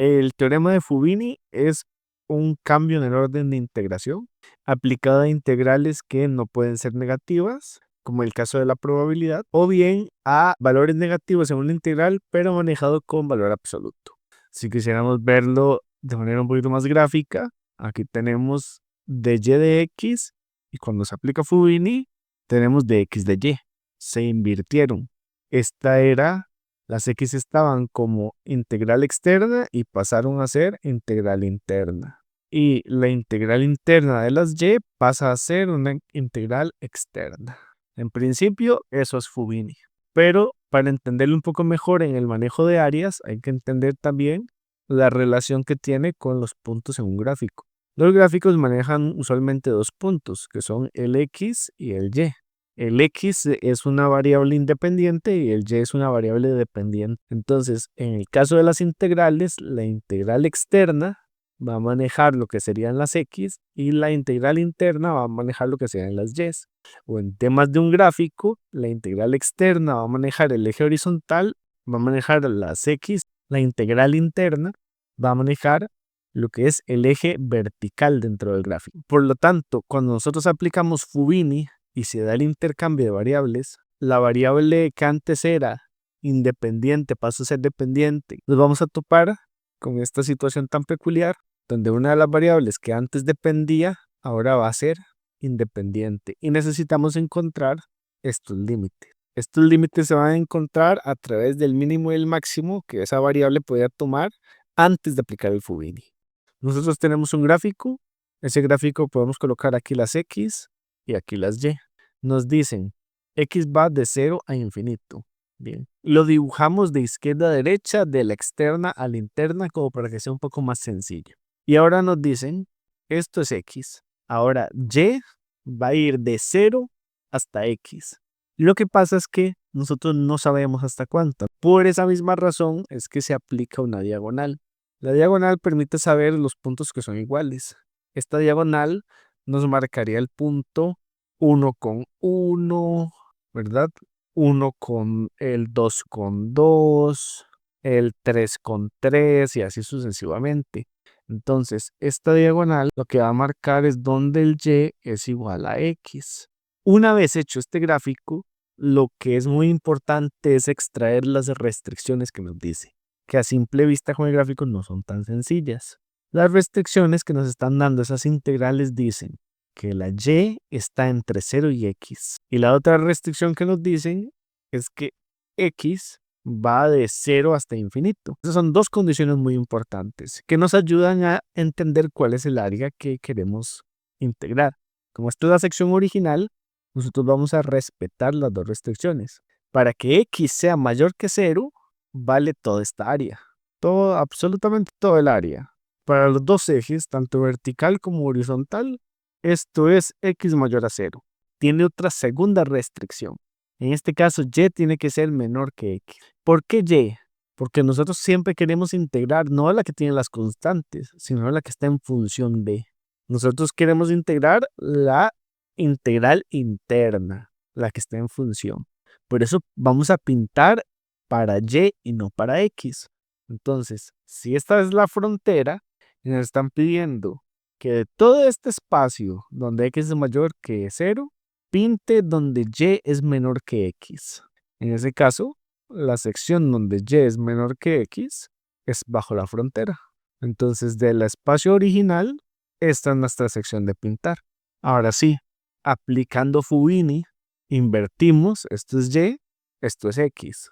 El teorema de Fubini es un cambio en el orden de integración aplicado a integrales que no pueden ser negativas, como el caso de la probabilidad, o bien a valores negativos en una integral, pero manejado con valor absoluto. Si quisiéramos verlo de manera un poquito más gráfica, aquí tenemos de y de x, y cuando se aplica Fubini, tenemos de x de y. Se invirtieron. Las x estaban como integral externa y pasaron a ser integral interna. Y la integral interna de las y pasa a ser una integral externa. En principio, eso es Fubini. Pero para entenderlo un poco mejor en el manejo de áreas, hay que entender también la relación que tiene con los puntos en un gráfico. Los gráficos manejan usualmente dos puntos, que son el x y el y. El x es una variable independiente y el y es una variable dependiente. Entonces, en el caso de las integrales, la integral externa va a manejar lo que serían las x y la integral interna va a manejar lo que serían las y. O en temas de un gráfico, la integral externa va a manejar el eje horizontal, va a manejar las x, la integral interna va a manejar lo que es el eje vertical dentro del gráfico. Por lo tanto, cuando nosotros aplicamos Fubini y se da el intercambio de variables, la variable que antes era independiente pasa a ser dependiente. Nos vamos a topar con esta situación tan peculiar, donde una de las variables que antes dependía, ahora va a ser independiente. Y necesitamos encontrar estos límites. Estos límites se van a encontrar a través del mínimo y el máximo que esa variable podía tomar antes de aplicar el Fubini. Nosotros tenemos un gráfico. Ese gráfico podemos colocar aquí las x y aquí las y. Nos dicen, x va de 0 a infinito. Bien, lo dibujamos de izquierda a derecha, de la externa a la interna, como para que sea un poco más sencillo. Y ahora nos dicen, esto es x. Ahora, y va a ir de 0 hasta x. Lo que pasa es que nosotros no sabemos hasta cuánto. Por esa misma razón es que se aplica una diagonal. La diagonal permite saber los puntos que son iguales. Esta diagonal nos marcaría el punto 1 con 1, ¿verdad? 1 con el 2 con 2, el 3 con 3 y así sucesivamente. Entonces, esta diagonal lo que va a marcar es donde el y es igual a x. Una vez hecho este gráfico, lo que es muy importante es extraer las restricciones que nos dice, que a simple vista con el gráfico no son tan sencillas. Las restricciones que nos están dando esas integrales dicen que la y está entre 0 y x. Y la otra restricción que nos dicen es que x va de 0 hasta infinito. Esas son dos condiciones muy importantes que nos ayudan a entender cuál es el área que queremos integrar. Como esto es la sección original, nosotros vamos a respetar las dos restricciones. Para que x sea mayor que 0, vale toda esta área. Absolutamente todo el área. Para los dos ejes, tanto vertical como horizontal, esto es x mayor a 0. Tiene otra segunda restricción. En este caso, y tiene que ser menor que x. ¿Por qué y? Porque nosotros siempre queremos integrar no a la que tiene las constantes, sino a la que está en función de. Nosotros queremos integrar la integral interna, la que está en función. Por eso vamos a pintar para y no para x. Entonces, si esta es la frontera, y nos están pidiendo que de todo este espacio donde x es mayor que 0, pinte donde y es menor que x. En ese caso, la sección donde y es menor que x es bajo la frontera. Entonces, del espacio original, esta es nuestra sección de pintar. Ahora sí, aplicando Fubini, invertimos, esto es y, esto es x.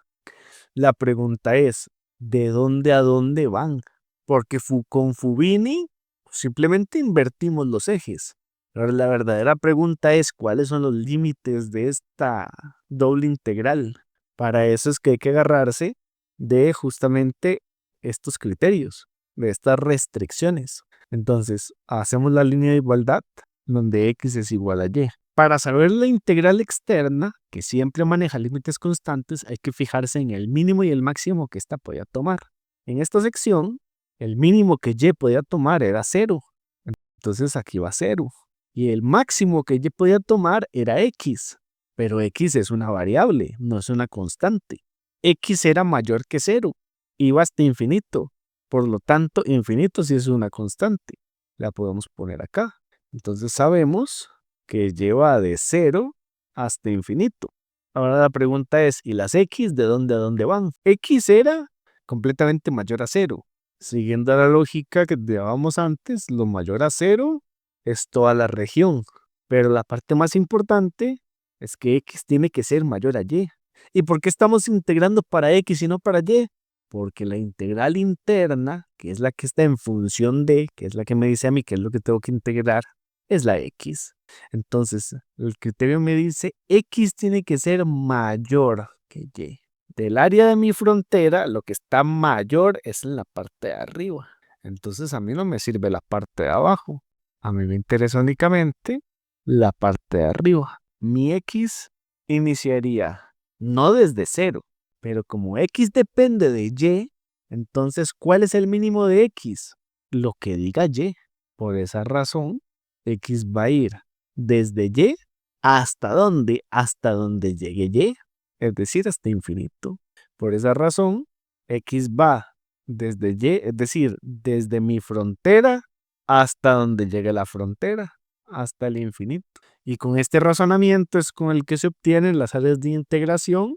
La pregunta es, ¿de dónde a dónde van? Porque con Fubini simplemente invertimos los ejes. Ahora la verdadera pregunta es, ¿cuáles son los límites de esta doble integral? Para eso es que hay que agarrarse de justamente estos criterios, de estas restricciones. Entonces, hacemos la línea de igualdad donde x es igual a y. Para saber la integral externa, que siempre maneja límites constantes, hay que fijarse en el mínimo y el máximo que ésta podía tomar. En esta sección, el mínimo que y podía tomar era 0. Entonces aquí va 0. Y el máximo que y podía tomar era x. Pero x es una variable, no es una constante. X era mayor que 0. Iba hasta infinito. Por lo tanto, infinito sí es una constante. La podemos poner acá. Entonces sabemos que lleva de 0 hasta infinito. Ahora la pregunta es, ¿y las x de dónde a dónde van? X era completamente mayor a 0. Siguiendo la lógica que llevábamos antes, lo mayor a 0 es toda la región. Pero la parte más importante es que x tiene que ser mayor a y. ¿Y por qué estamos integrando para x y no para y? Porque la integral interna, que es la que está en función de, que es la que me dice a mí qué es lo que tengo que integrar, es la x. Entonces, el criterio me dice x tiene que ser mayor que y. Del área de mi frontera, lo que está mayor es en la parte de arriba. Entonces, a mí no me sirve la parte de abajo. A mí me interesa únicamente la parte de arriba. Mi x iniciaría no desde 0, pero como x depende de y, entonces, ¿cuál es el mínimo de x? Lo que diga y. Por esa razón, x va a ir desde y hasta dónde, hasta donde llegue y, es decir, hasta infinito. Por esa razón, x va desde y, es decir, desde mi frontera hasta donde llegue la frontera, hasta el infinito. Y con este razonamiento es con el que se obtienen las áreas de integración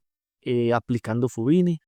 aplicando Fubini.